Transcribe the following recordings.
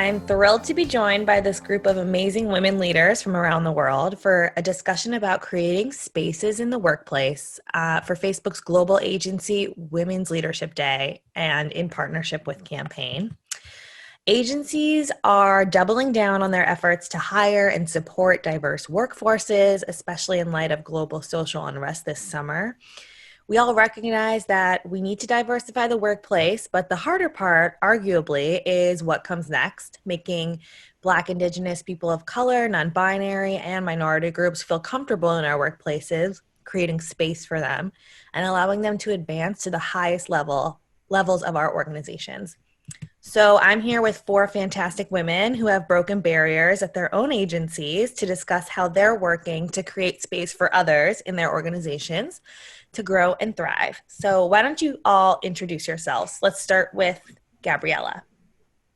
I'm thrilled to be joined by this group of amazing women leaders from around the world for a discussion about creating spaces in the workplace for Facebook's global agency Women's Leadership Day and in partnership with Campaign. Agencies are doubling down on their efforts to hire and support diverse workforces, especially in light of global social unrest this summer. We all recognize that we need to diversify the workplace, but the harder part, arguably, is what comes next, making Black, Indigenous, people of color, non-binary, and minority groups feel comfortable in our workplaces, creating space for them, and allowing them to advance to the highest levels of our organizations. So I'm here with four fantastic women who have broken barriers at their own agencies to discuss how they're working to create space for others in their organizations to grow and thrive. So why don't you all introduce yourselves? Let's start with Gabriella.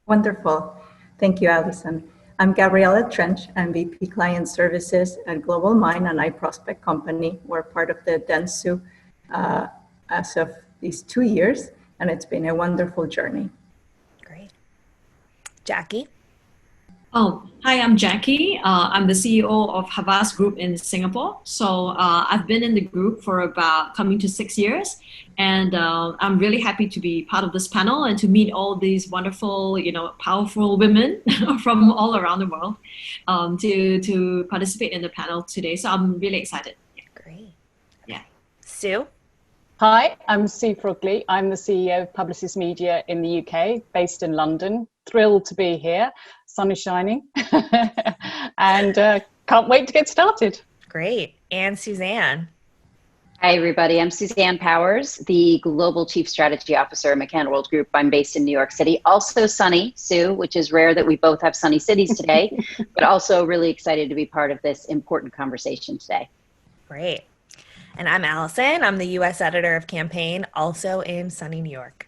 Wonderful. Thank you, Allison. I'm Gabriella Trench. I'm VP Client Services at Global Mind, an iProspect company. We're part of the Dentsu as of these 2 years, and it's been a wonderful journey. Great. Jacky. Oh, hi, I'm Jacky. I'm the CEO of Havas Group in Singapore. So I've been in the group for about coming to 6 years. And I'm really happy to be part of this panel and to meet all these wonderful, powerful women from all around the world to participate in the panel today. So I'm really excited. Great. Yeah. Sue? Hi, I'm Sue Frugley. I'm the CEO of Publicis Media in the UK, based in London. Thrilled to be here. Sun is shining and can't wait to get started. Great. And Suzanne? Hi, everybody. I'm Suzanne Powers, the Global Chief Strategy Officer at McCann World Group. I'm based in New York City. Also sunny, Sue, which is rare that we both have sunny cities today, but also really excited to be part of this important conversation today. Great. And I'm Allison. I'm the U.S. editor of Campaign, also in sunny New York.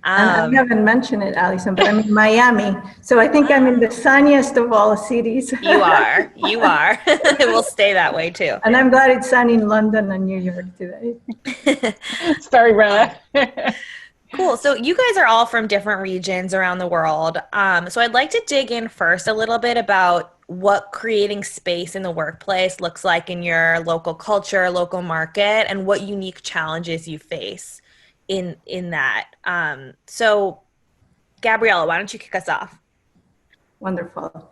And I haven't mentioned it, Allison, but I'm in Miami. So I think I'm in the sunniest of all cities. You are. It will stay that way too. And I'm glad it's sunny in London and New York today. It's very rare. Cool. So you guys are all from different regions around the world. So I'd like to dig in first a little bit about what creating space in the workplace looks like in your local culture, local market, and what unique challenges you face in that. So Gabriella, why don't you kick us off? Wonderful.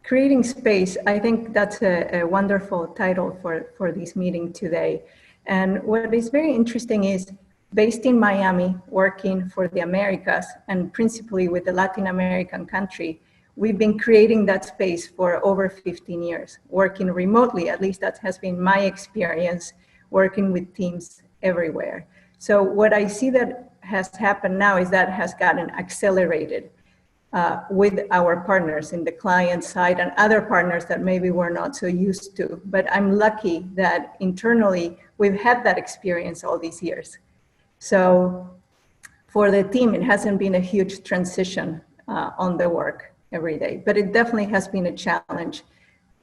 Creating space, I think that's a wonderful title for this meeting today. And what is very interesting is, based in Miami, working for the Americas and principally with the Latin American country, we've been creating that space for over 15 years, working remotely. At least that has been my experience, working with teams everywhere. So what I see that has happened now is that has gotten accelerated with our partners in the client side and other partners that maybe we're not so used to. But I'm lucky that internally we've had that experience all these years. So for the team, it hasn't been a huge transition on the work every day, but it definitely has been a challenge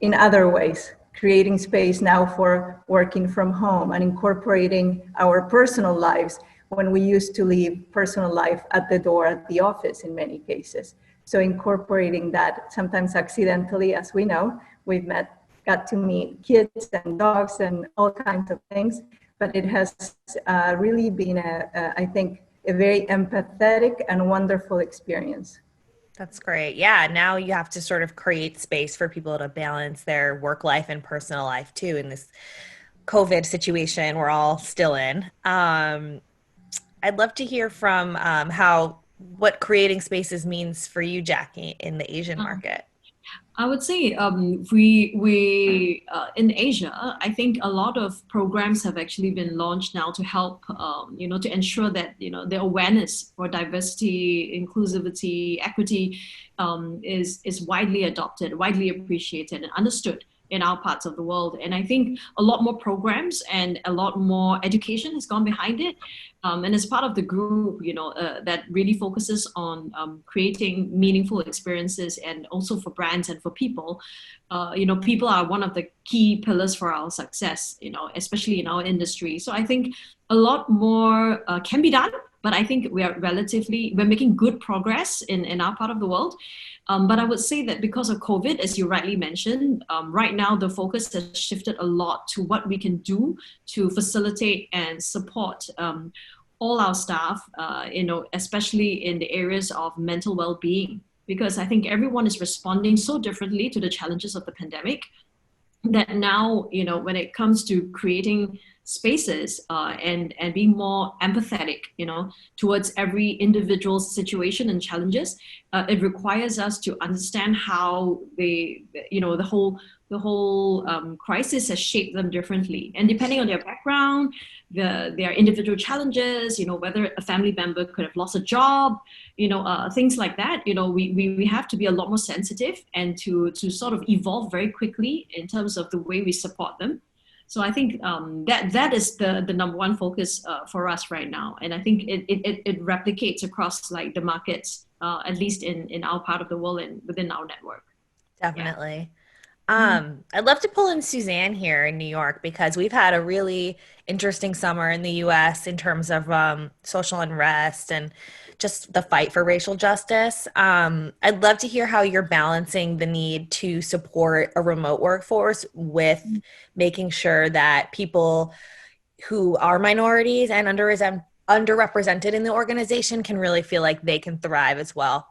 in other ways. Creating space now for working from home and incorporating our personal lives when we used to leave personal life at the door at the office in many cases. So incorporating that sometimes accidentally, as we know, got to meet kids and dogs and all kinds of things, but it has really been, I think, a very empathetic and wonderful experience. That's great. Yeah. Now you have to sort of create space for people to balance their work life and personal life too in this COVID situation we're all still in. I'd love to hear from what creating spaces means for you, Jacky, in the Asian market. I would say we in Asia, I think a lot of programs have actually been launched now to help, to ensure that, the awareness for diversity, inclusivity, equity is widely adopted, widely appreciated and understood in our parts of the world. And I think a lot more programs and a lot more education has gone behind it. And as part of the group, that really focuses on creating meaningful experiences and also for brands and for people, people are one of the key pillars for our success, especially in our industry. So I think a lot more can be done. but I think we're making good progress in our part of the world. But I would say that because of COVID, as you rightly mentioned, right now the focus has shifted a lot to what we can do to facilitate and support all our staff, especially in the areas of mental well-being, because I think everyone is responding so differently to the challenges of the pandemic that now, when it comes to creating spaces and being more empathetic, towards every individual's situation and challenges, it requires us to understand how the whole crisis has shaped them differently, and depending on their background, their individual challenges, whether a family member could have lost a job, things like that. We have to be a lot more sensitive and to sort of evolve very quickly in terms of the way we support them. So I think that is the number one focus for us right now, and I think it replicates across like the markets, at least in our part of the world and within our network. Definitely. I'd love to pull in Suzanne here in New York because we've had a really interesting summer in the US in terms of social unrest and just the fight for racial justice. I'd love to hear how you're balancing the need to support a remote workforce with making sure that people who are minorities and underrepresented in the organization can really feel like they can thrive as well.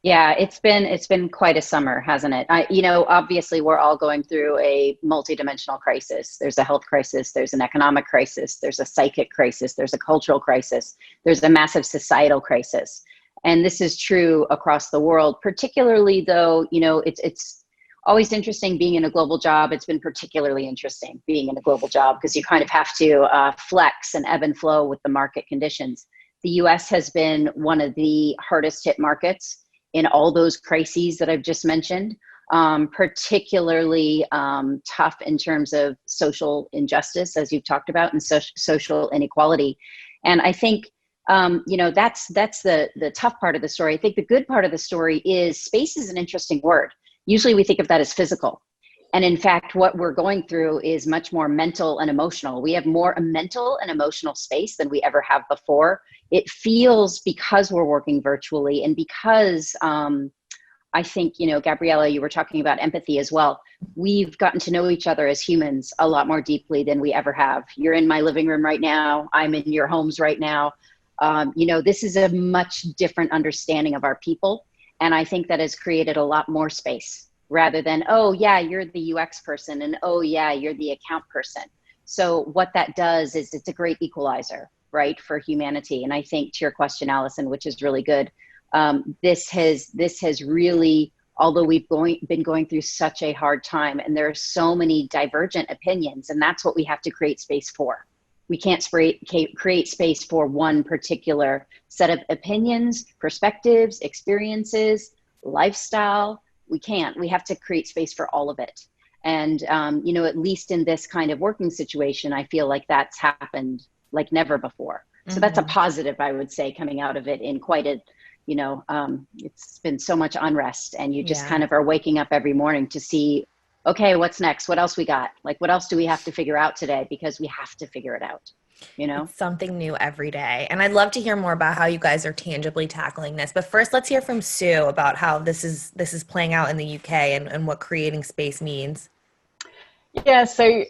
Yeah, it's been quite a summer, hasn't it? Obviously we're all going through a multidimensional crisis. There's a health crisis, there's an economic crisis, there's a psychic crisis, there's a cultural crisis, there's a massive societal crisis. And this is true across the world, particularly though, it's always interesting being in a global job. It's been particularly interesting being in a global job because you kind of have to flex and ebb and flow with the market conditions. The US has been one of the hardest hit markets in all those crises that I've just mentioned, particularly tough in terms of social injustice, as you've talked about, and social inequality. And I think, that's the tough part of the story. I think the good part of the story is space is an interesting word. Usually we think of that as physical. And in fact, what we're going through is much more mental and emotional. We have more mental and emotional space than we ever have before. It feels, because we're working virtually and because I think, Gabriella, you were talking about empathy as well. We've gotten to know each other as humans a lot more deeply than we ever have. You're in my living room right now. I'm in your homes right now. This is a much different understanding of our people. And I think that has created a lot more space rather than, oh yeah, you're the UX person and oh yeah, you're the account person. So what that does is it's a great equalizer, right, for humanity. And I think to your question, Allison, which is really good, this has really, although we've been going through such a hard time and there are so many divergent opinions, and that's what we have to create space for. We can't create space for one particular set of opinions, perspectives, experiences, lifestyle. We can't. We have to create space for all of it. And, at least in this kind of working situation, I feel like that's happened like never before. So that's a positive, I would say, coming out of it in quite a, it's been so much unrest, and you just kind of are waking up every morning to see, okay, what's next? What else we got? Like, what else do we have to figure out today? Because we have to figure it out. It's something new every day. And I'd love to hear more about how you guys are tangibly tackling this. But first, let's hear from Sue about how this is playing out in the UK and what creating space means. Yeah, so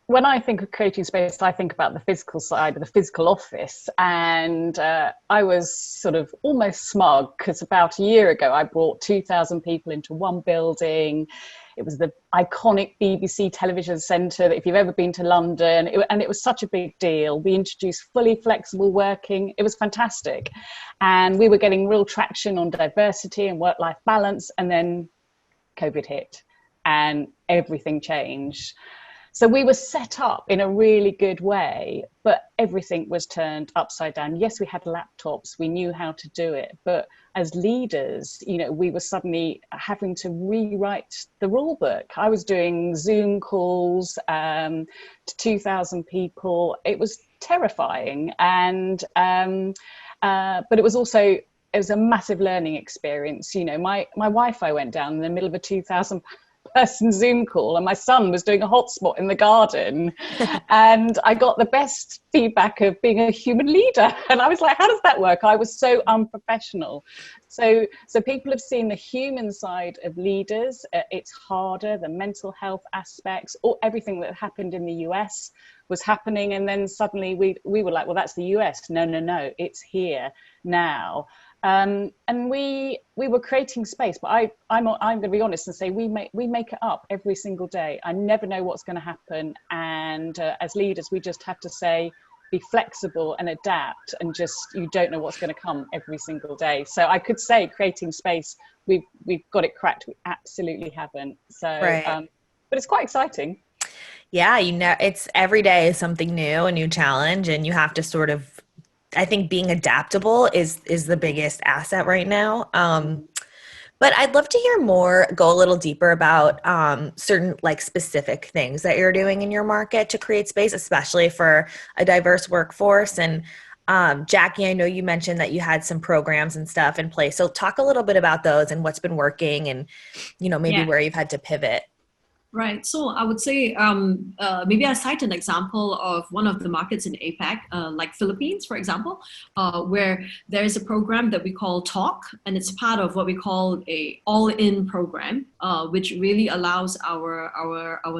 when I think of creating space, I think about the physical side of the physical office. And I was sort of almost smug because about a year ago, I brought 2,000 people into one building. It was the iconic BBC television centre that if you've ever been to London, and it was such a big deal. We introduced fully flexible working. It was fantastic. And we were getting real traction on diversity and work-life balance. And then COVID hit and everything changed. So we were set up in a really good way, but everything was turned upside down. Yes, we had laptops, we knew how to do it, but as leaders, we were suddenly having to rewrite the rule book. I was doing Zoom calls to 2,000 people. It was terrifying, and but it was a massive learning experience. My Wi-Fi went down in the middle of a 2,000 person Zoom call, and my son was doing a hotspot in the garden. And I got the best feedback of being a human leader. And I was like, how does that work? I was so unprofessional. So people have seen the human side of leaders. It's harder, the mental health aspects, or everything that happened in the US was happening. And then suddenly we were like, well, that's the US. No, it's here now. And we were creating space, but I'm going to be honest and say we make it up every single day. I never know what's going to happen, and as leaders, we just have to say, be flexible and adapt, and just, you don't know what's going to come every single day. So I could say creating space, we've got it cracked. We absolutely haven't. So, Right. but it's quite exciting. Yeah, it's every day is something new, a new challenge, and you have to sort of, I think being adaptable is the biggest asset right now. But I'd love to hear more, go a little deeper about certain like specific things that you're doing in your market to create space, especially for a diverse workforce. And Jacky, I know you mentioned that you had some programs and stuff in place. So talk a little bit about those and what's been working, and maybe Yeah. where you've had to pivot. Right. So I would say maybe I cite an example of one of the markets in APAC, like Philippines, for example, where there is a program that we call Talk, and it's part of what we call a all-in program, which really allows our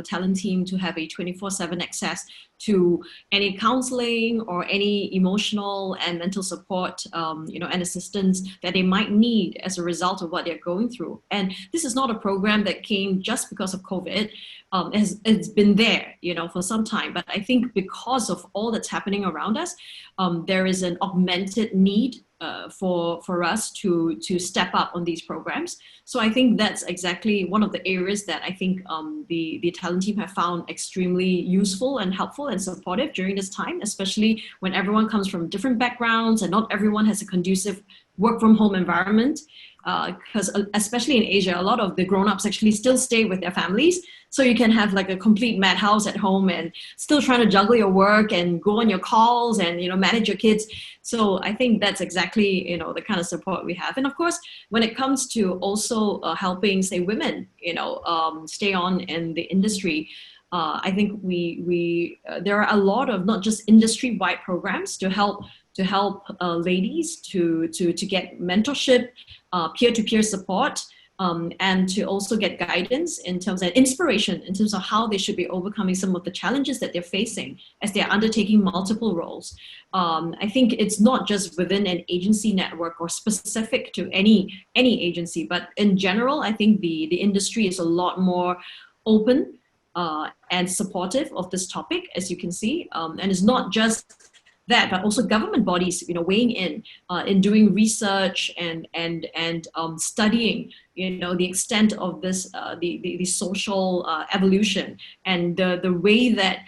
talent team to have a 24/7 access to any counseling or any emotional and mental support, and assistance that they might need as a result of what they're going through. And this is not a program that came just because of COVID. It's been there, for some time. But I think because of all that's happening around us, there is an augmented need for us to step up on these programs. So I think that's exactly one of the areas that I think the talent team have found extremely useful and helpful and supportive during this time, especially when everyone comes from different backgrounds and not everyone has a conducive work from home environment. Because especially in Asia, a lot of the grown-ups actually still stay with their families. So you can have like a complete madhouse at home and still trying to juggle your work and go on your calls and, manage your kids. So I think that's exactly, the kind of support we have. And of course, when it comes to also helping, say, women, stay on in the industry, I think there are a lot of not just industry-wide programs to help ladies to get mentorship, peer-to-peer support, and to also get guidance in terms of inspiration in terms of how they should be overcoming some of the challenges that they're facing as they're undertaking multiple roles. I think it's not just within an agency network or specific to any agency, but in general, I think the industry is a lot more open and supportive of this topic, as you can see, and it's not just that, but also government bodies, weighing in doing research and studying, the extent of this, the social evolution and the way that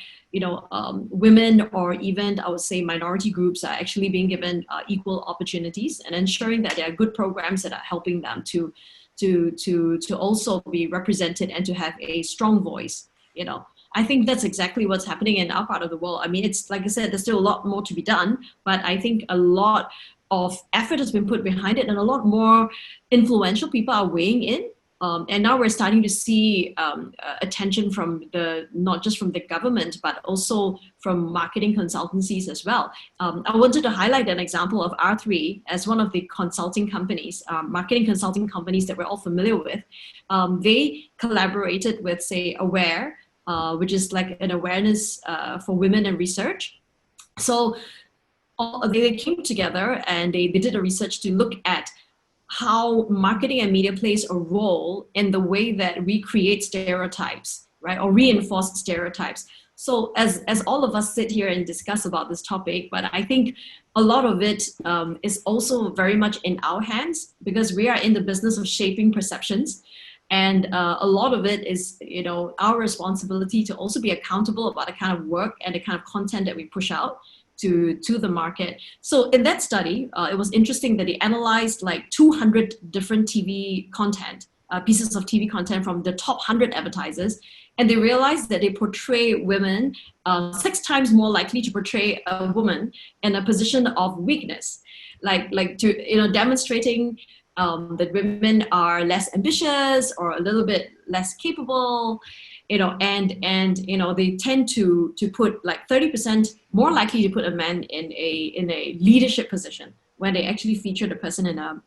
women or even I would say minority groups are actually being given equal opportunities, and ensuring that there are good programs that are helping them to also be represented and to have a strong voice. I think that's exactly what's happening in our part of the world. I mean, it's like I said, there's still a lot more to be done, but I think a lot of effort has been put behind it, and a lot more influential people are weighing in. And now we're starting to see attention from not just from the government, but also from marketing consultancies as well. I wanted to highlight an example of R3 as one of the consulting companies, marketing consulting companies that we're all familiar with. They collaborated with, say, Aware, which is like an awareness for women and research. So they came together and they did a research to look at how marketing and media plays a role in the way that we create stereotypes, right, or reinforce stereotypes. So as all of us sit here and discuss about this topic, but I think a lot of it is also very much in our hands, because we are in the business of shaping perceptions. And a lot of it is, our responsibility to also be accountable about the kind of work and the kind of content that we push out to the market. So in that study, it was interesting that they analyzed like 200 different TV content, pieces of TV content from the top 100 advertisers. And they realized that they portray women 6 times more likely to portray a woman in a position of weakness, like to, demonstrating that women are less ambitious or a little bit less capable, and they tend to put like 30% more likely to put a man in a leadership position when they actually feature the person in a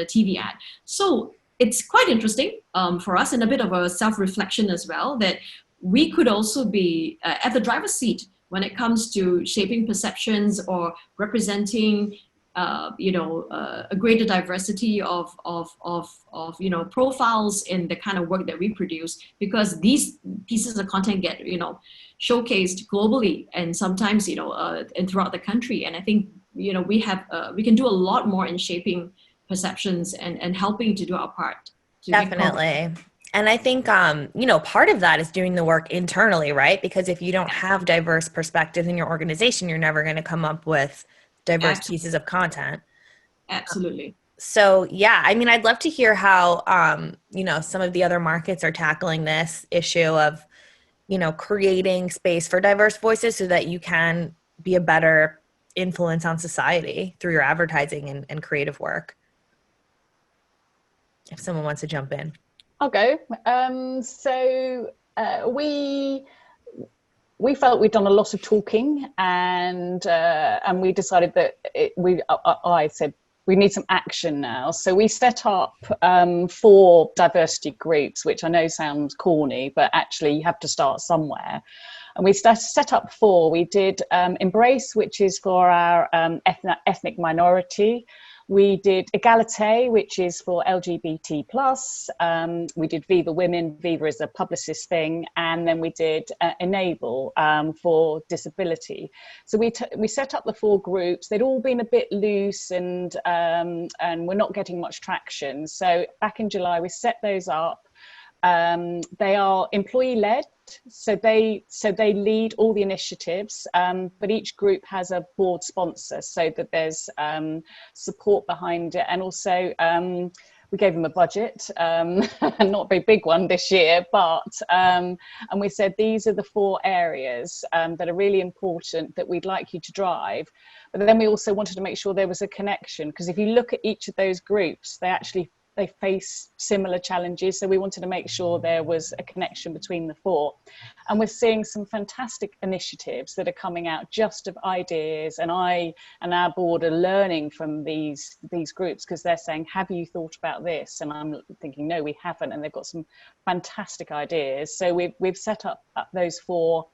TV ad. So it's quite interesting for us, and a bit of a self-reflection as well, that we could also be at the driver's seat when it comes to shaping perceptions or representing a greater diversity of profiles in the kind of work that we produce, because these pieces of content get showcased globally and sometimes and throughout the country. And I think we can do a lot more in shaping perceptions and helping to do our part to Definitely. And I think, part of that is doing the work internally, right? Because if you don't have diverse perspectives in your organization, you're never going to come up with diverse pieces of content. Absolutely. So, yeah, I mean, I'd love to hear how, some of the other markets are tackling this issue of, creating space for diverse voices so that you can be a better influence on society through your advertising and creative work. If someone wants to jump in. I'll go. We felt we'd done a lot of talking, and we decided that I said we need some action now. So we set up 4 diversity groups, which I know sounds corny, but actually you have to start somewhere. And we set up 4. We did Embrace, which is for our ethnic minority. We did Egalite, which is for LGBT+. We did Viva Women. Viva is a Publicis thing. And then we did Enable for disability. So we set up the 4 groups. They'd all been a bit loose and we're not getting much traction. So back in July, we set those up. They are employee-led, so they lead all the initiatives, but each group has a board sponsor so that there's support behind it. And also we gave them a budget, not a very big one this year, but and we said these are the 4 areas that are really important that we'd like you to drive. But then we also wanted to make sure there was a connection, because if you look at each of those groups, they face similar challenges. So we wanted to make sure there was a connection between the 4. And we're seeing some fantastic initiatives that are coming out just of ideas. And I and our board are learning from these groups, because they're saying, have you thought about this? And I'm thinking, no, we haven't. And they've got some fantastic ideas. So we've set up those 4.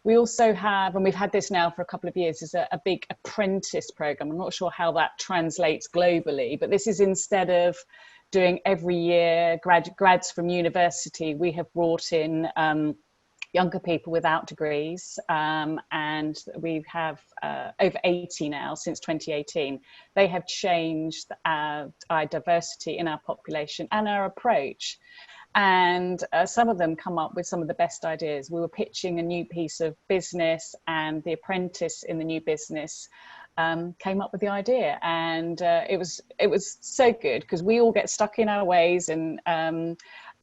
We also have, and we've had this now for a couple of years, is a big apprentice program. I'm not sure how that translates globally, but this is, instead of doing every year grads from university, we have brought in younger people without degrees, and we have over 80 now since 2018. They have changed our diversity in our population and our approach. And some of them come up with some of the best ideas. We were pitching a new piece of business, and the apprentice in the new business came up with the idea, and it was so good, because we all get stuck in our ways, and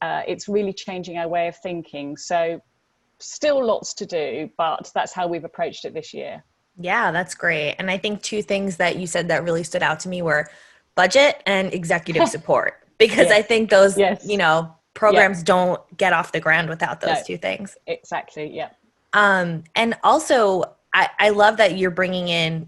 it's really changing our way of thinking. So still lots to do, but that's how we've approached it this year. Yeah, that's great. And I think 2 things that you said that really stood out to me were budget and executive support, because I think those programs don't get off the ground without those 2 things. Exactly. Yeah. And also, I love that you're bringing in,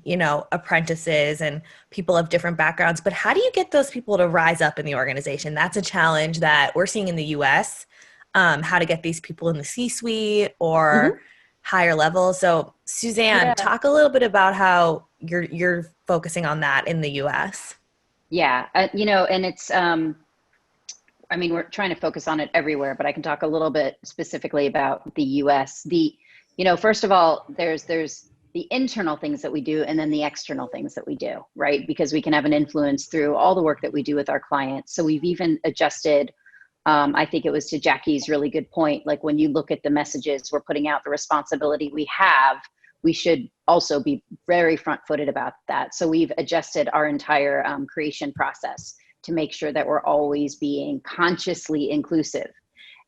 apprentices and people of different backgrounds, but how do you get those people to rise up in the organization? That's a challenge that we're seeing in the US, how to get these people in the C-suite or higher level. So Suzanne, talk a little bit about how you're focusing on that in the US. Yeah, and it's, we're trying to focus on it everywhere, but I can talk a little bit specifically about the US. First of all, there's the internal things that we do, and then the external things that we do, right? Because we can have an influence through all the work that we do with our clients. So we've even adjusted, I think it was to Jacky's really good point, like when you look at the messages we're putting out, the responsibility we have, we should also be very front-footed about that. So we've adjusted our entire creation process to make sure that we're always being consciously inclusive,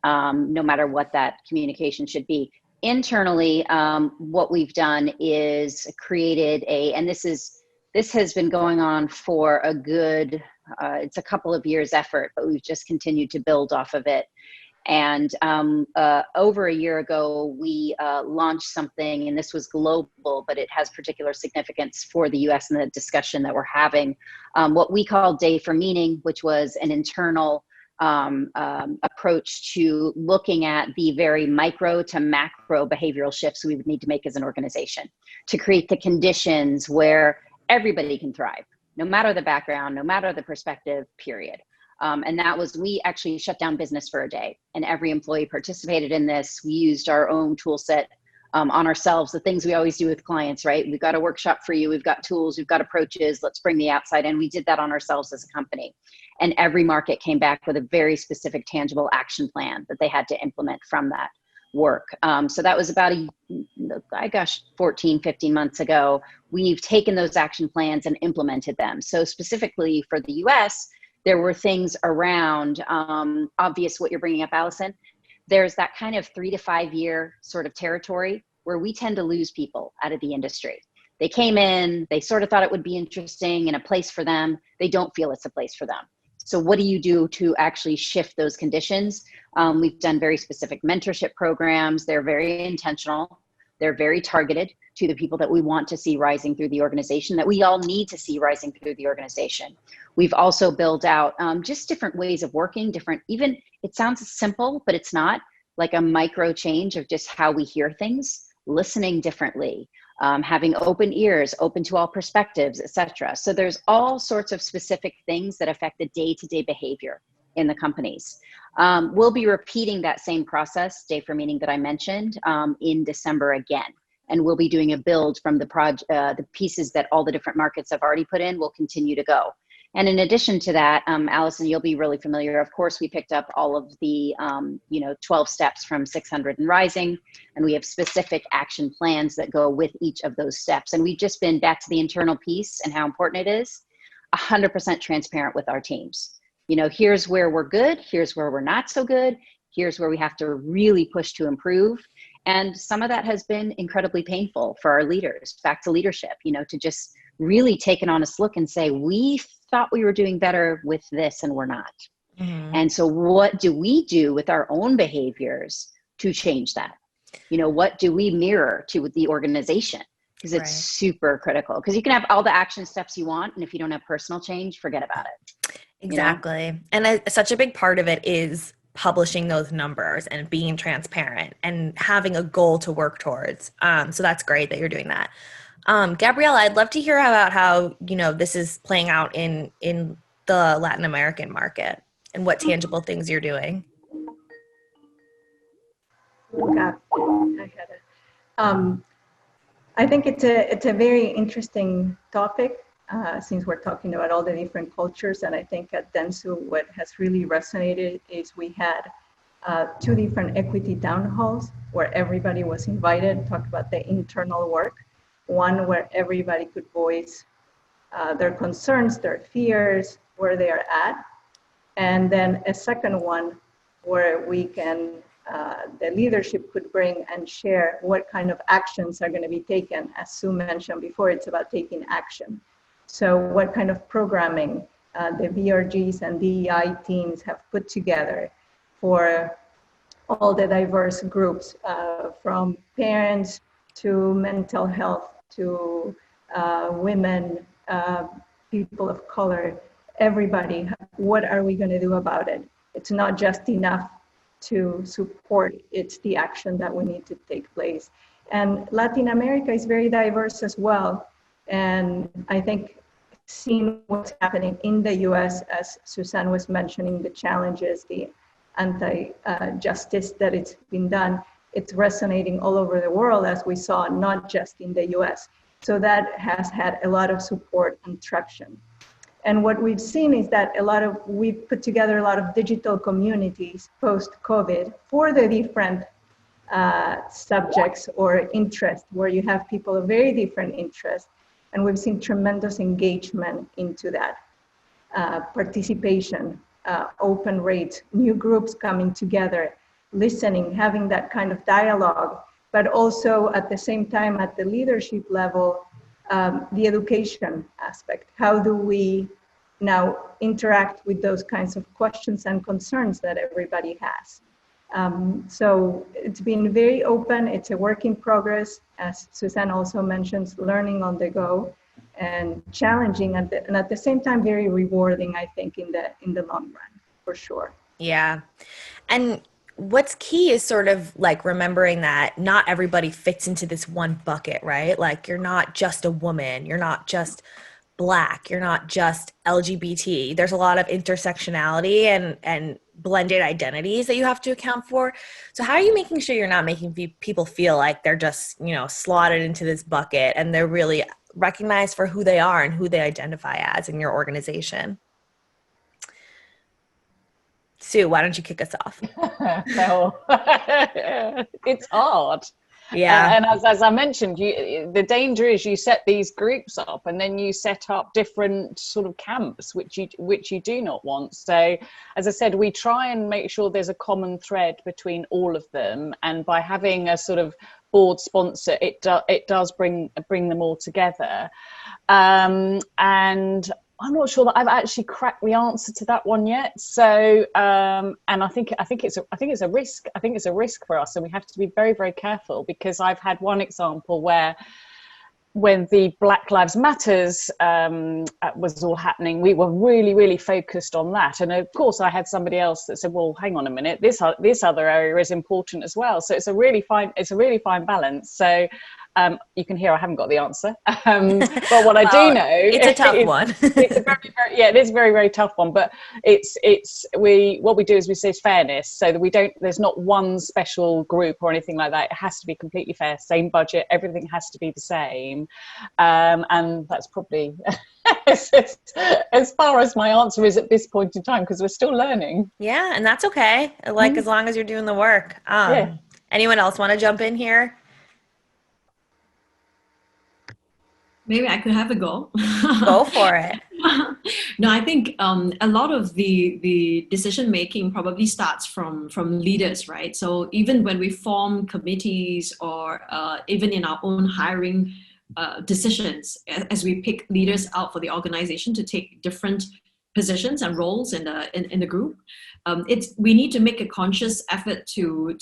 no matter what that communication should be. Internally, what we've done is created and this has been going on for a good It's a couple of years effort, but we've just continued to build off of it. And over a year ago, we launched something, and this was global, but it has particular significance for the US and the discussion that we're having, what we call Day for Meaning, which was an internal approach to looking at the very micro to macro behavioral shifts we would need to make as an organization to create the conditions where everybody can thrive, no matter the background, no matter the perspective, period. And that was, we actually shut down business for a day, and every employee participated in this. We used our own tool set on ourselves, the things we always do with clients, right? We've got a workshop for you, we've got tools, we've got approaches, let's bring the outside in. We did that on ourselves as a company. And every market came back with a very specific, tangible action plan that they had to implement from that work. So that was about 14, 15 months ago. We've taken those action plans and implemented them. So specifically for the US, there were things around, obvious what you're bringing up, Allison. There's that kind of 3 to 5 year sort of territory where we tend to lose people out of the industry. They came in, they sort of thought it would be interesting and a place for them. They don't feel it's a place for them. So what do you do to actually shift those conditions? We've done very specific mentorship programs. They're very intentional. They're very targeted to the people that we want to see rising through the organization, that we all need to see rising through the organization. We've also built out just different ways of working, even, it sounds simple, but it's not, like a micro change of just how we hear things, listening differently, having open ears, open to all perspectives, etc. So there's all sorts of specific things that affect the day-to-day behavior in the companies. We'll be repeating that same process, Day for Meaning, that I mentioned in December again. And we'll be doing a build from the pieces that all the different markets have already put in. We'll continue to go. And in addition to that, Allison, you'll be really familiar. Of course, we picked up all of the 12 steps from 600 and Rising, and we have specific action plans that go with each of those steps. And we've just been back to the internal piece and how important it is, 100% transparent with our teams. Here's where we're good, here's where we're not so good, here's where we have to really push to improve. And some of that has been incredibly painful for our leaders, back to leadership, to just really take an honest look and say, we thought we were doing better with this and we're not. Mm-hmm. And so what do we do with our own behaviors to change that? What do we mirror to the organization? Because it's super critical. Because you can have all the action steps you want, and if you don't have personal change, forget about it. Exactly. And such a big part of it is publishing those numbers and being transparent and having a goal to work towards. So that's great that you're doing that. Gabriella, I'd love to hear about how, this is playing out in the Latin American market and what tangible things you're doing. I think it's a very interesting topic since we're talking about all the different cultures. And I think at Dentsu, what has really resonated is we had 2 different equity town halls where everybody was invited, talked about the internal work. One where everybody could voice their concerns, their fears, where they are at. And then a second one where we can, the leadership could bring and share what kind of actions are going to be taken. As Sue mentioned before, it's about taking action. So what kind of programming the VRGs and DEI teams have put together for all the diverse groups, from parents to mental health, to women, people of color, everybody. What are we going to do about it? It's not just enough to support, it's the action that we need to take place. And Latin America is very diverse as well. And I think seeing what's happening in the US, as Suzanne was mentioning, the challenges, the anti-justice that it's been done, it's resonating all over the world, as we saw, not just in the US. So that has had a lot of support and traction. And what we've seen is that we've put together a lot of digital communities post-COVID for the different subjects or interests, where you have people of very different interests. And we've seen tremendous engagement into that participation, open rates, new groups coming together, listening, having that kind of dialogue, but also at the same time at the leadership level, the education aspect. How do we now interact with those kinds of questions and concerns that everybody has. So it's been very open. It's a work in progress, as Suzanne also mentions, learning on the go and challenging, and at the same time very rewarding, I think, in the long run, for sure. Yeah. And what's key is sort of like remembering that not everybody fits into this one bucket, right? Like you're not just a woman, you're not just Black, you're not just LGBT. There's a lot of intersectionality and blended identities that you have to account for. So how are you making sure you're not making people feel like they're just, slotted into this bucket and they're really recognized for who they are and who they identify as in your organization? Sue, why don't you kick us off? So it's hard. Yeah. And as I mentioned, the danger is you set these groups up and then you set up different sort of camps, which you do not want. So, as I said, we try and make sure there's a common thread between all of them. And by having a sort of board sponsor, it does bring them all together. And I'm not sure that I've actually cracked the answer to that one yet. So, and I think it's a risk. I think it's a risk for us, and we have to be very, very careful, because I've had one example where, when the Black Lives Matters was all happening, we were really, really focused on that. And of course, I had somebody else that said, "Well, hang on a minute, this other area is important as well." So it's a really fine balance. So. You can hear I haven't got the answer, but what I do know, it's a tough one. It's a it is a very, very tough one. But what we do is we say fairness, so that there's not one special group or anything like that. It has to be completely fair, same budget, everything has to be the same, and that's probably as far as my answer is at this point in time, because we're still learning. Yeah, and that's okay. Like as long as you're doing the work. Yeah. Anyone else want to jump in here? Maybe I could have a go. Go for it. No, I think a lot of the decision making probably starts from leaders, right? So even when we form committees, or even in our own hiring decisions, as we pick leaders out for the organization to take different positions and roles in the group, we need to make a conscious effort to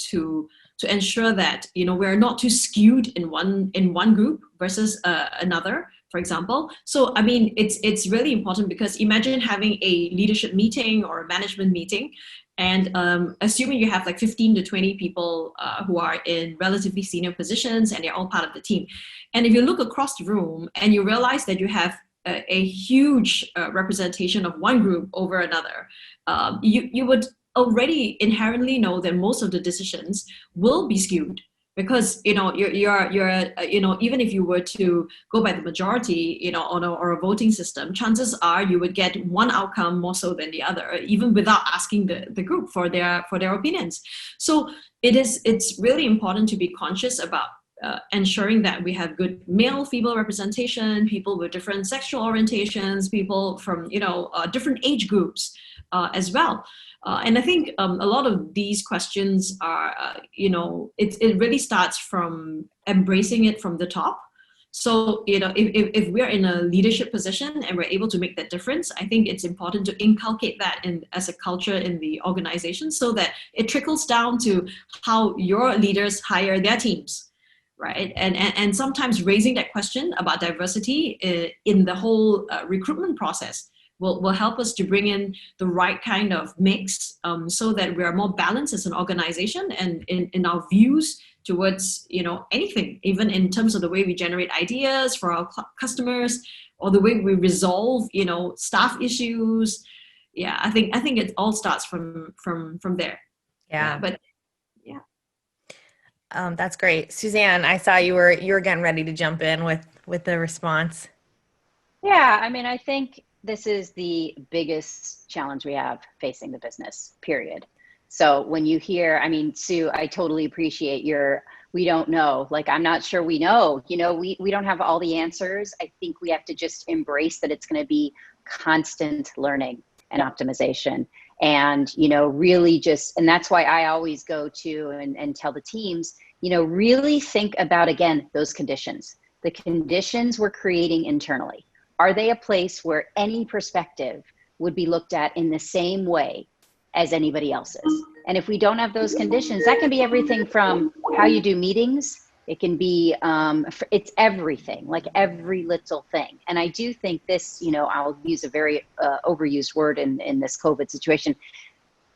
ensure that we're not too skewed in one group versus another, for example. So I mean, it's really important, because imagine having a leadership meeting or a management meeting, and assuming you have like 15 to 20 people who are in relatively senior positions and they're all part of the team, and if you look across the room and you realize that you have a huge representation of one group over another, you would already inherently know that most of the decisions will be skewed, because you're even if you were to go by the majority or a voting system, chances are you would get one outcome more so than the other, even without asking the group for their opinions. So it's really important to be conscious about ensuring that we have good male female representation, people with different sexual orientations, people from different age groups as well. And I think a lot of these questions are, it really starts from embracing it from the top. So, if we're in a leadership position and we're able to make that difference, I think it's important to inculcate that as a culture in the organization, so that it trickles down to how your leaders hire their teams. Right. And sometimes raising that question about diversity in the whole recruitment process will help us to bring in the right kind of mix, so that we are more balanced as an organization and in our views towards anything, even in terms of the way we generate ideas for our customers, or the way we resolve staff issues. Yeah, I think it all starts from there. Yeah. But that's great. Suzanne, I saw you were getting ready to jump in with the response. Yeah, I mean, I think this is the biggest challenge we have facing the business, period. So when you hear, I mean, Sue, I totally appreciate we don't know, like, I'm not sure we know, we don't have all the answers. I think we have to just embrace that it's going to be constant learning and optimization. And, really and that's why I always go to and tell the teams, really think about, again, those conditions, the conditions we're creating internally. Are they a place where any perspective would be looked at in the same way as anybody else's? And if we don't have those conditions, that can be everything from how you do meetings. It can be, it's everything, like every little thing. And I do think this, you know, I'll use a very overused word in this COVID situation.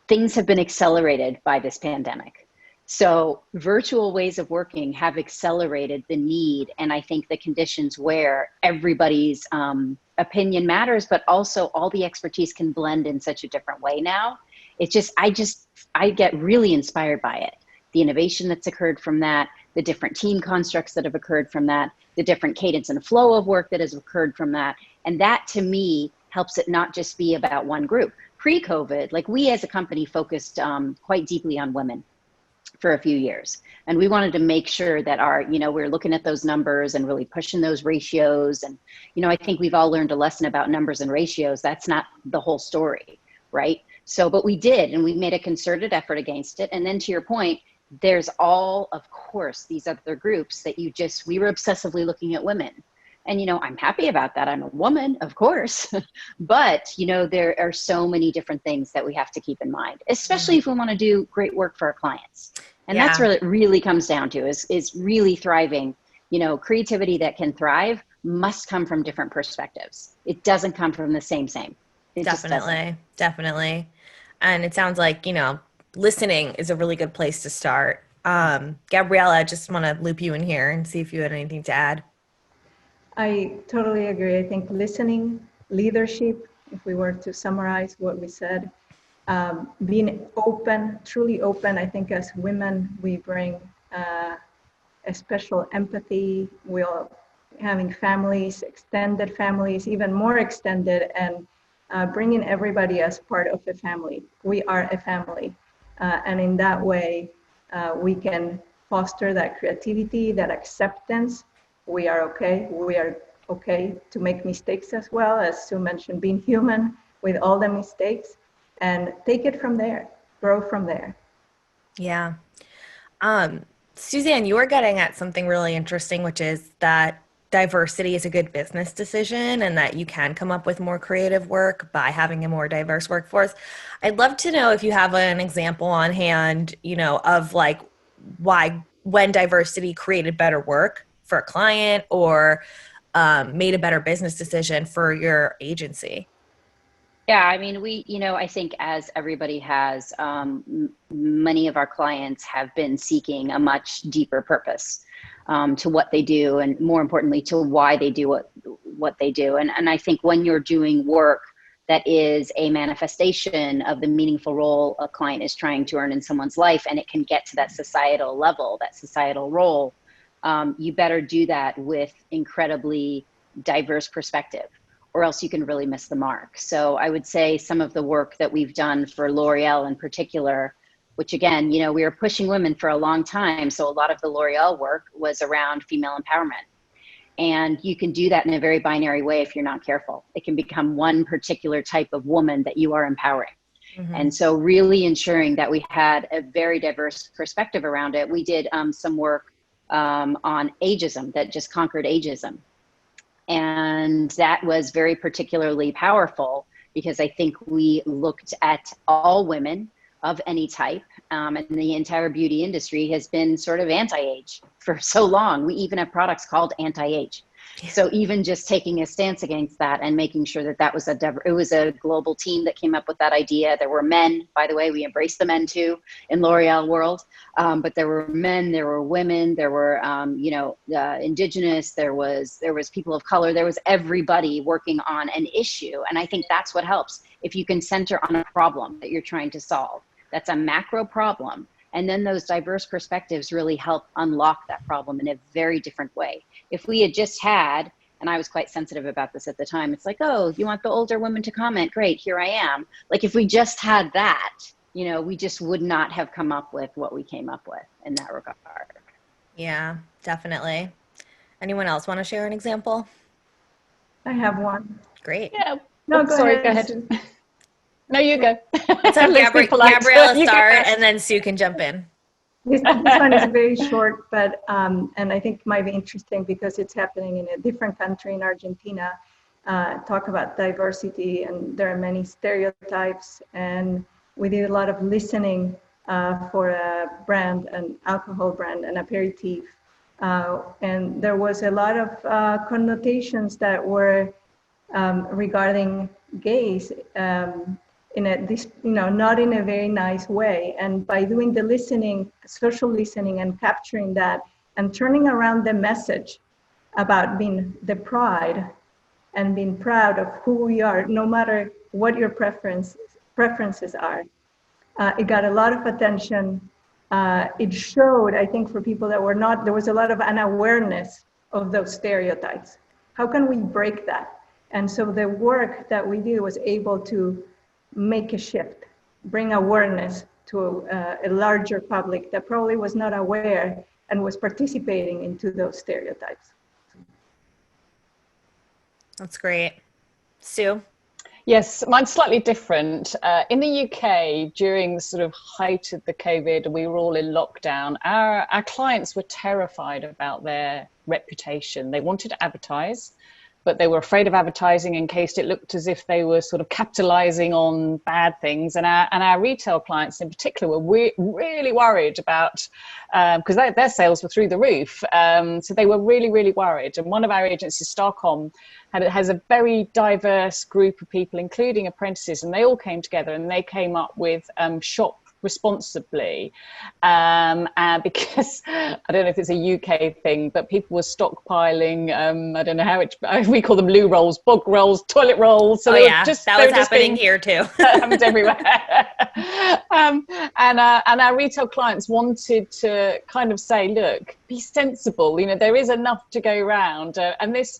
Things have been accelerated by this pandemic. So virtual ways of working have accelerated the need, and I think the conditions where everybody's opinion matters, but also all the expertise can blend in such a different way now. It's just, I get really inspired by it. The innovation that's occurred from that, the different team constructs that have occurred from that, the different cadence and flow of work that has occurred from that. And that to me helps it not just be about one group. Pre-COVID, like we as a company focused quite deeply on women for a few years. And we wanted to make sure that our, you know, we're looking at those numbers and really pushing those ratios. And, you know, I think we've all learned a lesson about numbers and ratios. That's not the whole story, right? So, but we did, and we made a concerted effort against it. And then to your point, there's all, of course, these other groups that we were obsessively looking at women. And, you know, I'm happy about that. I'm a woman, of course. But, you know, there are so many different things that we have to keep in mind, especially if we want to do great work for our clients. And that's what it really comes down to is really thriving. You know, creativity that can thrive must come from different perspectives. It doesn't come from the same. Definitely. And it sounds like, you know, listening is a really good place to start. Gabriella, I just want to loop you in here and see if you had anything to add. I totally agree. I think listening, leadership, if we were to summarize what we said, being open, truly open. I think as women, we bring a special empathy. We're having families, extended families, even more extended, and bringing everybody as part of a family. We are a family. And in that way, we can foster that creativity, that acceptance. We are okay. We are okay to make mistakes as well, as Sue mentioned, being human with all the mistakes, and take it from there, grow from there. Yeah. Suzanne, you were getting at something really interesting, which is that diversity is a good business decision and that you can come up with more creative work by having a more diverse workforce. I'd love to know if you have an example on hand, you know, of like when diversity created better work for a client or made a better business decision for your agency. Yeah, I mean, I think as everybody has, many of our clients have been seeking a much deeper purpose to what they do, and more importantly, to why they do what they do. And I think when you're doing work that is a manifestation of the meaningful role a client is trying to earn in someone's life, and it can get to that societal level, that societal role, you better do that with incredibly diverse perspective, or else you can really miss the mark. So I would say some of the work that we've done for L'Oreal in particular, which again, you know, we were pushing women for a long time. So a lot of the L'Oreal work was around female empowerment. And you can do that in a very binary way if you're not careful. It can become one particular type of woman that you are empowering. Mm-hmm. And so really ensuring that we had a very diverse perspective around it. We did some work on ageism, that just conquered ageism. And that was very particularly powerful because I think we looked at all women of any type, and the entire beauty industry has been sort of anti-age for so long. We even have products called anti-age. Yeah. So even just taking a stance against that and making sure that that was it was a global team that came up with that idea. There were men, by the way, we embraced the men too in L'Oreal world, but there were men, there were women, there were, indigenous, there was people of color, there was everybody working on an issue. And I think that's what helps. If you can center on a problem that you're trying to solve, that's a macro problem. And then those diverse perspectives really help unlock that problem in a very different way. If we had just had, and I was quite sensitive about this at the time, it's like, oh, you want the older women to comment? Great, here I am. Like if we just had that, you know, we just would not have come up with what we came up with in that regard. Yeah, definitely. Anyone else want to share an example? I have one. Great. Yeah. No, go ahead. Go ahead. No, you go. Let's have Gabriella start, and then Sue can jump in. This one is very short, but and I think might be interesting because it's happening in a different country in Argentina. talk about diversity, and there are many stereotypes, and we did a lot of listening for a brand, an alcohol brand, an aperitif. And there was a lot of connotations that were regarding gays not in a very nice way. And by doing the listening, social listening, and capturing that, and turning around the message about being the pride and being proud of who we are, no matter what your preferences are. It got a lot of attention. It showed, I think, for people that were not, there was a lot of unawareness of those stereotypes. How can we break that? And so the work that we did was able to make a shift, bring awareness to a larger public that probably was not aware and was participating into those stereotypes. That's great. Sue? Yes, mine's slightly different. In the UK, during the sort of height of the COVID, we were all in lockdown. Our clients were terrified about their reputation. They wanted to advertise, but they were afraid of advertising in case it looked as if they were sort of capitalizing on bad things. And our retail clients in particular were really worried about, because their sales were through the roof. So they were really, really worried. And one of our agencies, Starcom, has a very diverse group of people, including apprentices, and they all came together and they came up with Shop Responsibly, because I don't know if it's a UK thing, but people were stockpiling, I don't know how we call them loo rolls, bog rolls, toilet rolls. So that was happening here too. That happens everywhere. And our retail clients wanted to kind of say, look, be sensible, there is enough to go around. And this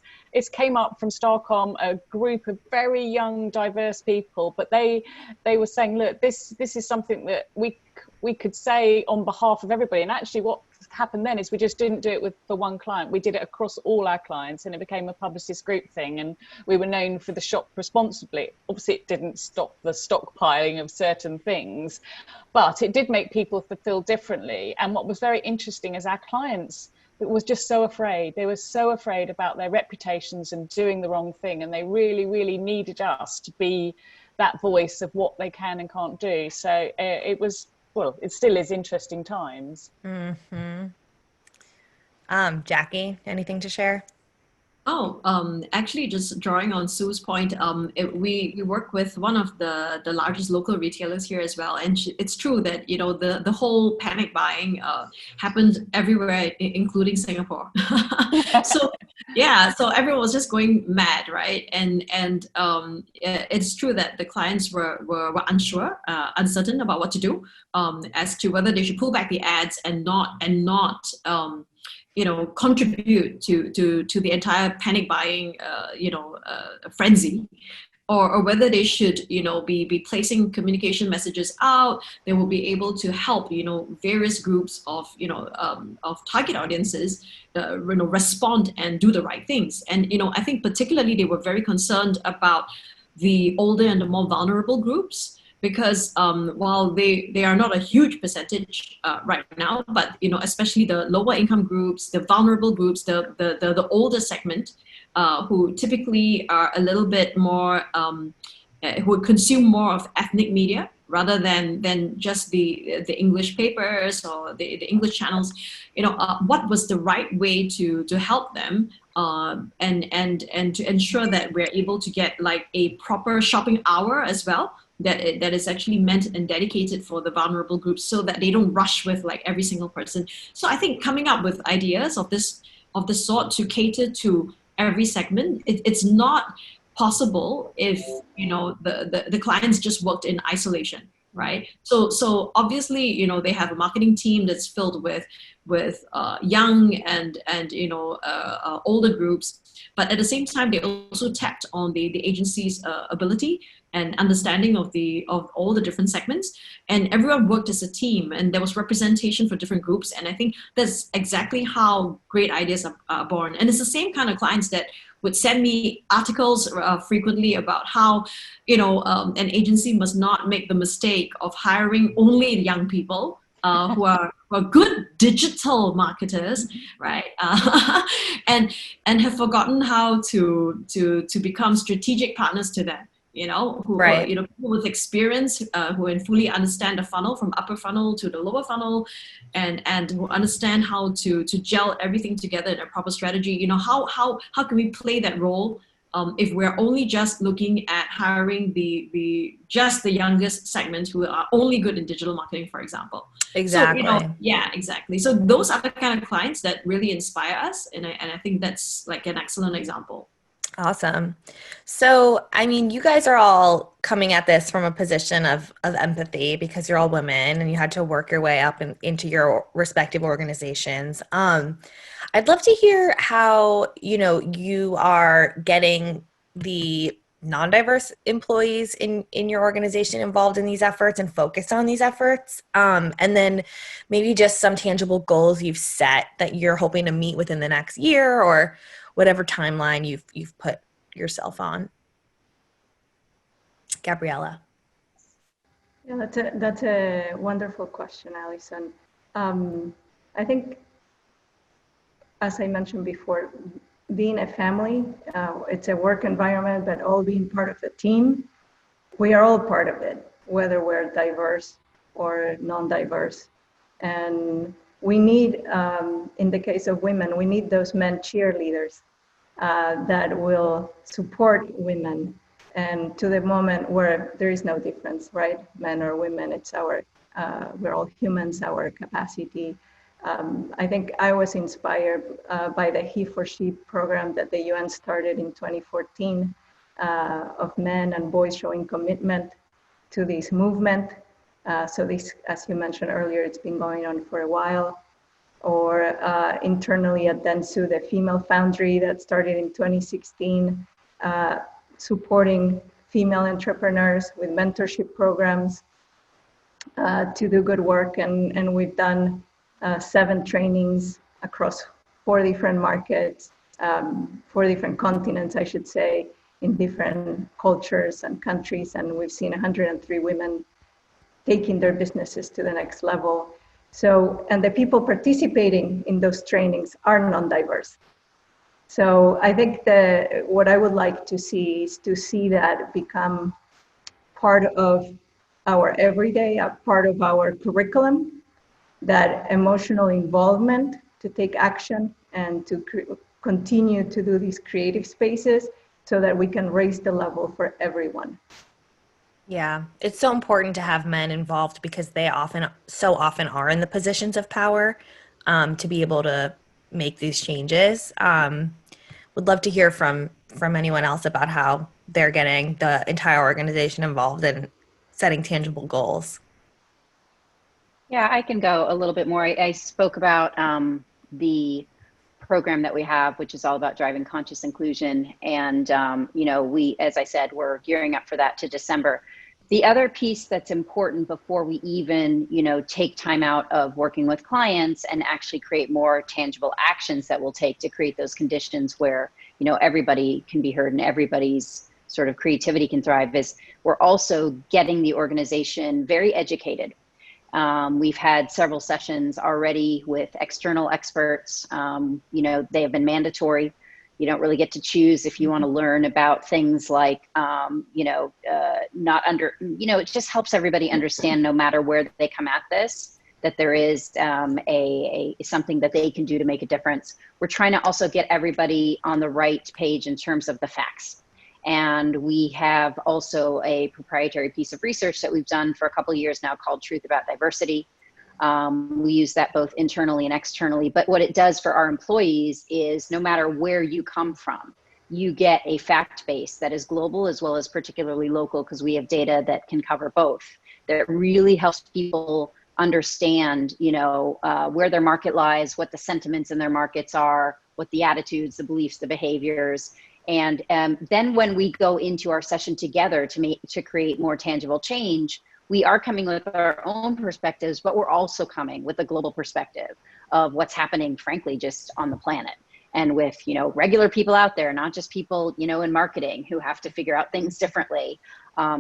came up from Starcom, a group of very young, diverse people, but they were saying, look, this is something that we could say on behalf of everybody. And actually what happened then is we just didn't do it for one client. We did it across all our clients, and it became a publicist group thing. And we were known for the Shop Responsibly. Obviously, it didn't stop the stockpiling of certain things, but it did make people feel differently. And what was very interesting is our clients was just so afraid. They were so afraid about their reputations and doing the wrong thing. And they really, really needed us to be that voice of what they can and can't do. So it was, well, it still is interesting times. Mm-hmm. Jacky, anything to share? Actually, just drawing on Sue's point, we work with one of the largest local retailers here as well, and it's true that the whole panic buying happened everywhere, including Singapore. So everyone was just going mad, right? And it's true that the clients were unsure, uncertain about what to do, as to whether they should pull back the ads and not contribute to the entire panic buying, frenzy, or whether they should, be placing communication messages out. They will be able to help, various groups of target audiences, respond and do the right things. And, I think particularly they were very concerned about the older and the more vulnerable groups, because while they are not a huge percentage right now, but especially the lower income groups, the vulnerable groups, the older segment, who typically are a little bit more, who consume more of ethnic media rather than just the English papers or the English channels, what was the right way to help them, and to ensure that we're able to get like a proper shopping hour as well, that is actually meant and dedicated for the vulnerable groups, so that they don't rush with like every single person. So I think coming up with ideas of this sort to cater to every segment, it's not possible if the clients just worked in isolation, right? So obviously they have a marketing team that's filled with young and older groups, but at the same time they also tapped on the agency's ability and understanding of all the different segments, and everyone worked as a team, and there was representation for different groups. And I think that's exactly how great ideas are born. And it's the same kind of clients that would send me articles frequently about how an agency must not make the mistake of hiring only young people, who are good digital marketers, right? And have forgotten how to become strategic partners to them. Who Right. people with experience, who fully understand the funnel from upper funnel to the lower funnel, and who understand how to gel everything together in a proper strategy. How can we play that role? If we're only just looking at hiring the youngest segment who are only good in digital marketing, for example. Exactly. So, yeah, exactly. So those are the kind of clients that really inspire us. And I think that's like an excellent example. Awesome. So, I mean, you guys are all coming at this from a position of empathy because you're all women and you had to work your way up into your respective organizations. I'd love to hear how, you are getting the non-diverse employees in your organization involved in these efforts and focused on these efforts. And then maybe just some tangible goals you've set that you're hoping to meet within the next year or whatever timeline you've put yourself on. Gabriella. Yeah, that's a wonderful question, Alison. I think, as I mentioned before, being a family, it's a work environment, but all being part of a team, we are all part of it, whether we're diverse or non-diverse. And we need, in the case of women, we need those men cheerleaders that will support women, and to the moment where there is no difference, right? Men or women, it's we're all humans, our capacity. I think I was inspired by the He for She program that the UN started in 2014 of men and boys showing commitment to this movement. So this, as you mentioned earlier, it's been going on for a while. Or internally at Dentsu, the Female Foundry that started in 2016, supporting female entrepreneurs with mentorship programs to do good work. And we've done 7 trainings across 4 different markets, 4 different continents, I should say, in different cultures and countries. And we've seen 103 women taking their businesses to the next level. So, and the people participating in those trainings are non-diverse. So I think what I would like to see is to see that become part of our everyday, a part of our curriculum, that emotional involvement to take action and to continue to do these creative spaces so that we can raise the level for everyone. Yeah, it's so important to have men involved because they so often are in the positions of power to be able to make these changes. Would love to hear from anyone else about how they're getting the entire organization involved in setting tangible goals. Yeah, I can go a little bit more. I spoke about the program that we have, which is all about driving conscious inclusion. And, as I said, we're gearing up for that to December. The other piece that's important before we even, take time out of working with clients and actually create more tangible actions that we'll take to create those conditions where, everybody can be heard and everybody's sort of creativity can thrive is we're also getting the organization very educated. We've had several sessions already with external experts. They have been mandatory. You don't really get to choose if you want to learn about things like, it just helps everybody understand no matter where they come at this, that there is something that they can do to make a difference. We're trying to also get everybody on the right page in terms of the facts. And we have also a proprietary piece of research that we've done for a couple of years now called Truth About Diversity. We use that both internally and externally. But what it does for our employees is no matter where you come from, you get a fact base that is global as well as particularly local, because we have data that can cover both. That really helps people understand, where their market lies, what the sentiments in their markets are, what the attitudes, the beliefs, the behaviors. And then when we go into our session together to create more tangible change, we are coming with our own perspectives, but we're also coming with a global perspective of what's happening, frankly, just on the planet. And with, regular people out there, not just people, in marketing who have to figure out things differently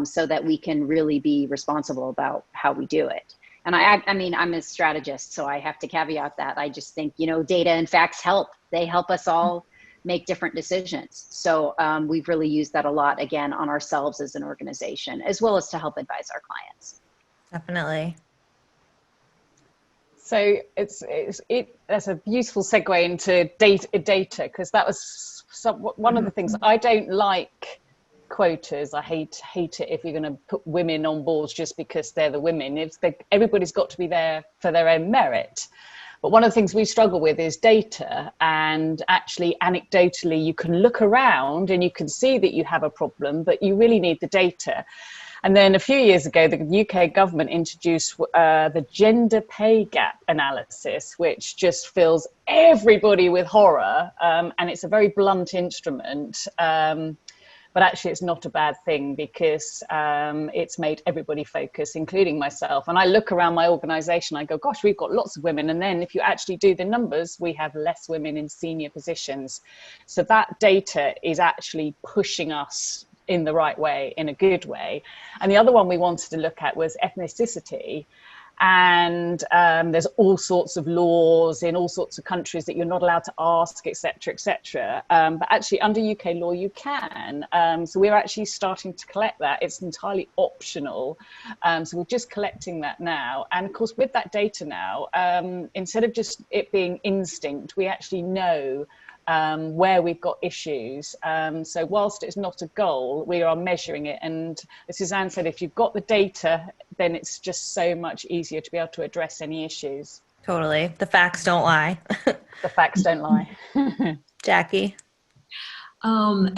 so that we can really be responsible about how we do it. And I mean, I'm a strategist, so I have to caveat that. I just think, data and facts help. They help us all make different decisions. So we've really used that a lot, again, on ourselves as an organization, as well as to help advise our clients. Definitely. So that's a beautiful segue into data, because that was one of the things. I don't like quotas. I hate it if you're going to put women on boards just because they're the women. Everybody's got to be there for their own merit. But one of the things we struggle with is data, and actually anecdotally you can look around and you can see that you have a problem, but you really need the data. And then a few years ago, the UK government introduced the gender pay gap analysis, which just fills everybody with horror. And it's a very blunt instrument. But actually, it's not a bad thing, because it's made everybody focus, including myself. And I look around my organization, I go, gosh, we've got lots of women. And then if you actually do the numbers, we have less women in senior positions. So that data is actually pushing us in the right way, in a good way. And the other one we wanted to look at was ethnicity. And there's all sorts of laws in all sorts of countries that you're not allowed to ask, etc., etc. But actually under UK law, you can. So we're actually starting to collect that. It's entirely optional. So we're just collecting that now. And of course, with that data now, instead of just it being instinct, we actually know where we've got issues. So whilst it's not a goal, we are measuring it. And as Suzanne said, if you've got the data, then it's just so much easier to be able to address any issues. Totally. The facts don't lie. The facts don't lie. Jacky? I'm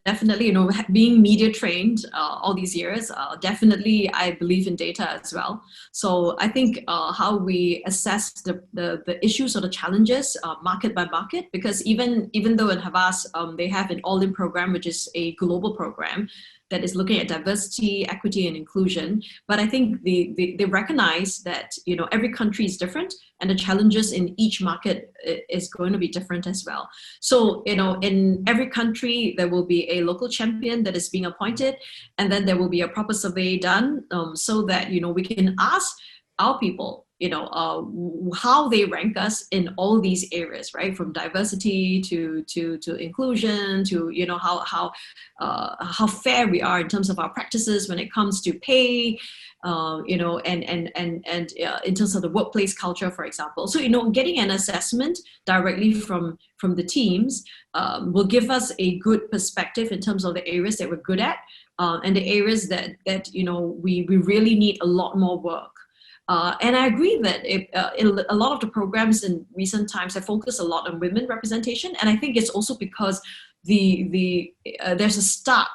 definitely, being media trained all these years, definitely I believe in data as well. So I think how we assess the issues or the challenges market by market, because even though in Havas they have an all-in program, which is a global program that is looking at diversity, equity, and inclusion. But I think they recognize that, every country is different and the challenges in each market is going to be different as well. So, in every country, there will be a local champion that is being appointed, and then there will be a proper survey done so that, we can ask our people, how they rank us in all these areas, right? From diversity to inclusion to, how fair we are in terms of our practices when it comes to pay, and in terms of the workplace culture, for example. So, getting an assessment directly from the teams will give us a good perspective in terms of the areas that we're good at and the areas that we really need a lot more work. And I agree that a lot of the programs in recent times have focused a lot on women representation, and I think it's also because there's a stark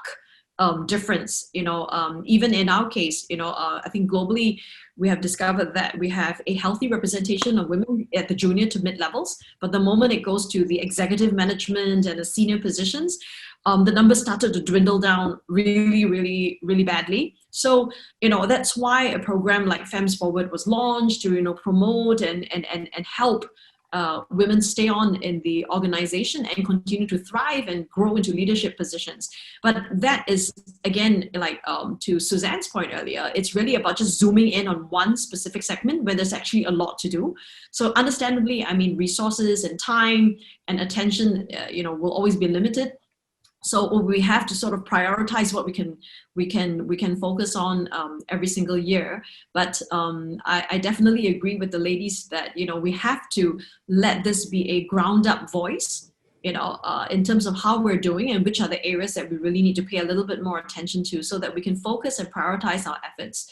difference. Even in our case, I think globally we have discovered that we have a healthy representation of women at the junior to mid levels, but the moment it goes to the executive management and the senior positions, the numbers started to dwindle down really, really, really badly. So, that's why a program like Femmes Forward was launched to, promote and help women stay on in the organization and continue to thrive and grow into leadership positions. But that is, again, like to Suzanne's point earlier, it's really about just zooming in on one specific segment where there's actually a lot to do. So understandably, resources and time and attention, will always be limited. So we have to sort of prioritize what we can focus on every single year. But I definitely agree with the ladies that we have to let this be a ground up voice, in terms of how we're doing and which are the areas that we really need to pay a little bit more attention to, so that we can focus and prioritize our efforts.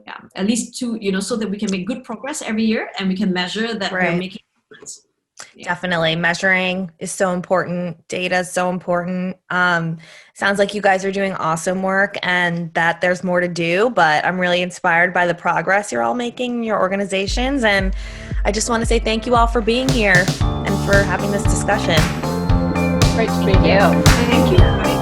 Yeah, at least so that we can make good progress every year and we can measure that we're making progress. Yeah. Definitely. Measuring is so important. Data is so important. Sounds like you guys are doing awesome work and that there's more to do, but I'm really inspired by the progress you're all making in your organizations. And I just want to say thank you all for being here and for having this discussion. Great to be here. Thank you.